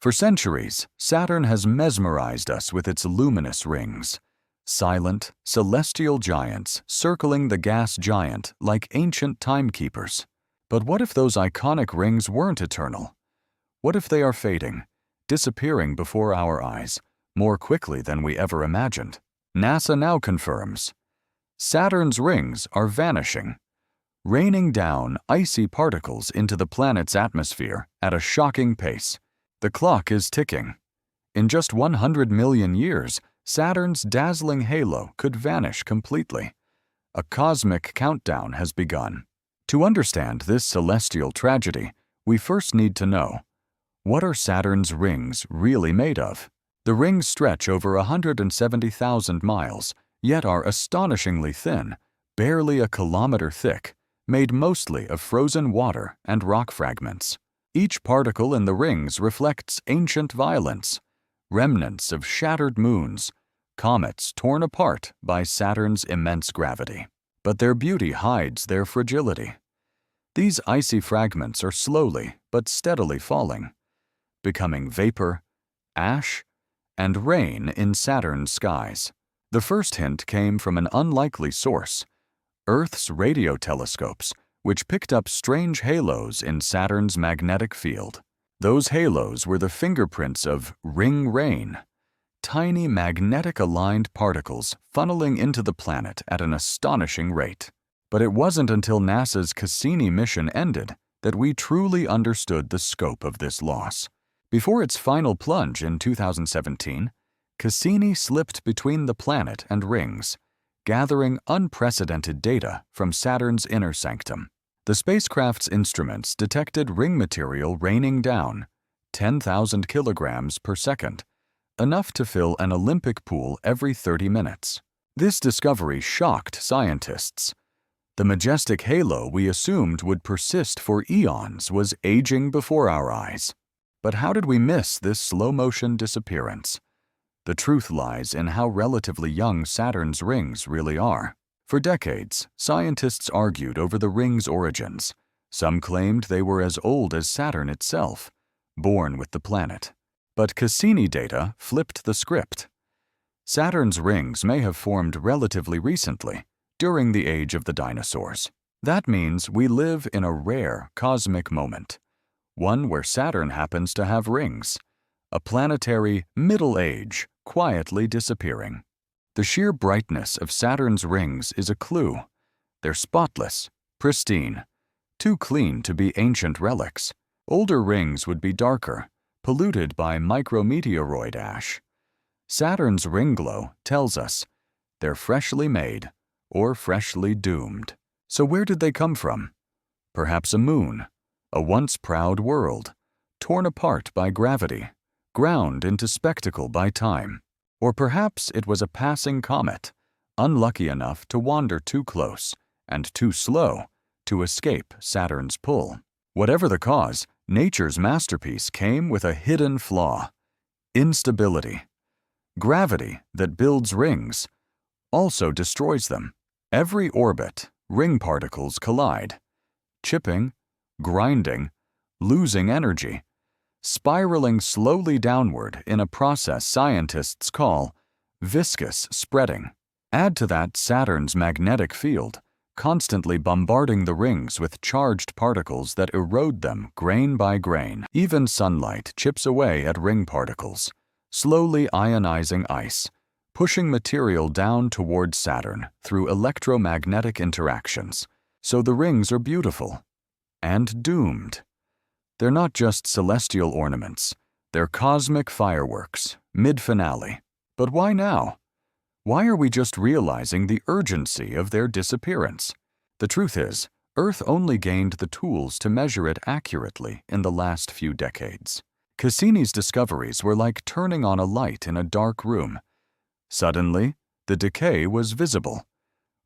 For centuries, Saturn has mesmerized us with its luminous rings. Silent, celestial giants circling the gas giant like ancient timekeepers. But what if those iconic rings weren't eternal? What if they are fading, disappearing before our eyes, more quickly than we ever imagined? NASA now confirms. Saturn's rings are vanishing, raining down icy particles into the planet's atmosphere at a shocking pace. The clock is ticking. In just 100 million years, Saturn's dazzling halo could vanish completely. A cosmic countdown has begun. To understand this celestial tragedy, we first need to know, what are Saturn's rings really made of? The rings stretch over 170,000 miles, yet are astonishingly thin, barely a kilometer thick, made mostly of frozen water and rock fragments. Each particle in the rings reflects ancient violence, remnants of shattered moons, comets torn apart by Saturn's immense gravity. But their beauty hides their fragility. These icy fragments are slowly but steadily falling, becoming vapor, ash, and rain in Saturn's skies. The first hint came from an unlikely source, Earth's radio telescopes, which picked up strange halos in Saturn's magnetic field. Those halos were the fingerprints of ring rain, tiny magnetic-aligned particles funneling into the planet at an astonishing rate. But it wasn't until NASA's Cassini mission ended that we truly understood the scope of this loss. Before its final plunge in 2017, Cassini slipped between the planet and rings, gathering unprecedented data from Saturn's inner sanctum. The spacecraft's instruments detected ring material raining down, 10,000 kilograms per second, enough to fill an Olympic pool every 30 minutes. This discovery shocked scientists. The majestic halo we assumed would persist for eons was aging before our eyes. But how did we miss this slow-motion disappearance? The truth lies in how relatively young Saturn's rings really are. For decades, scientists argued over the rings' origins. Some claimed they were as old as Saturn itself, born with the planet. But Cassini data flipped the script. Saturn's rings may have formed relatively recently, during the age of the dinosaurs. That means we live in a rare cosmic moment, one where Saturn happens to have rings, a planetary middle age quietly disappearing. The sheer brightness of Saturn's rings is a clue. They're spotless, pristine, too clean to be ancient relics. Older rings would be darker, polluted by micrometeoroid ash. Saturn's ring glow tells us they're freshly made or freshly doomed. So where did they come from? Perhaps a moon, a once proud world, torn apart by gravity, ground into spectacle by time. Or perhaps it was a passing comet, unlucky enough to wander too close and too slow to escape Saturn's pull. Whatever the cause, nature's masterpiece came with a hidden flaw: instability. Gravity that builds rings also destroys them. Every orbit, ring particles collide, chipping, grinding, losing energy, spiraling slowly downward in a process scientists call viscous spreading. Add to that Saturn's magnetic field, constantly bombarding the rings with charged particles that erode them grain by grain. Even sunlight chips away at ring particles, slowly ionizing ice, pushing material down toward Saturn through electromagnetic interactions. So the rings are beautiful and doomed. They're not just celestial ornaments, they're cosmic fireworks, mid-finale. But why now? Why are we just realizing the urgency of their disappearance? The truth is, Earth only gained the tools to measure it accurately in the last few decades. Cassini's discoveries were like turning on a light in a dark room. Suddenly, the decay was visible,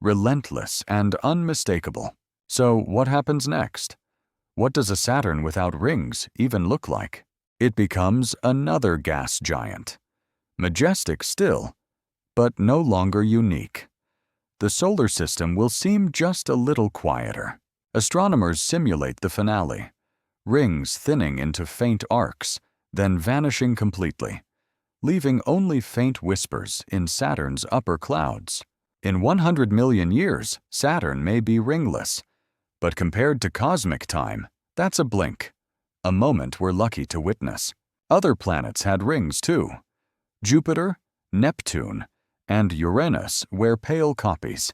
relentless and unmistakable. So what happens next? What does a Saturn without rings even look like? It becomes another gas giant. Majestic still, but no longer unique. The solar system will seem just a little quieter. Astronomers simulate the finale. Rings thinning into faint arcs, then vanishing completely, leaving only faint whispers in Saturn's upper clouds. In 100 million years, Saturn may be ringless, but compared to cosmic time, that's a blink, a moment we're lucky to witness. Other planets had rings too. Jupiter, Neptune, and Uranus wear pale copies,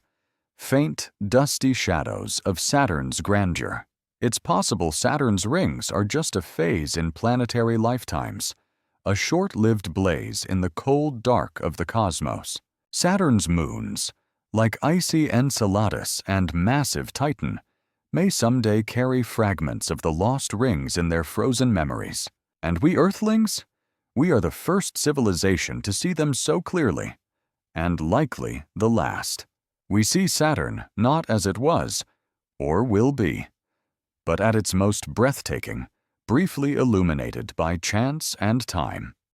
faint, dusty shadows of Saturn's grandeur. It's possible Saturn's rings are just a phase in planetary lifetimes, a short-lived blaze in the cold dark of the cosmos. Saturn's moons, like icy Enceladus and massive Titan, may someday carry fragments of the lost rings in their frozen memories. And we Earthlings? We are the first civilization to see them so clearly, and likely the last. We see Saturn not as it was, or will be, but at its most breathtaking, briefly illuminated by chance and time.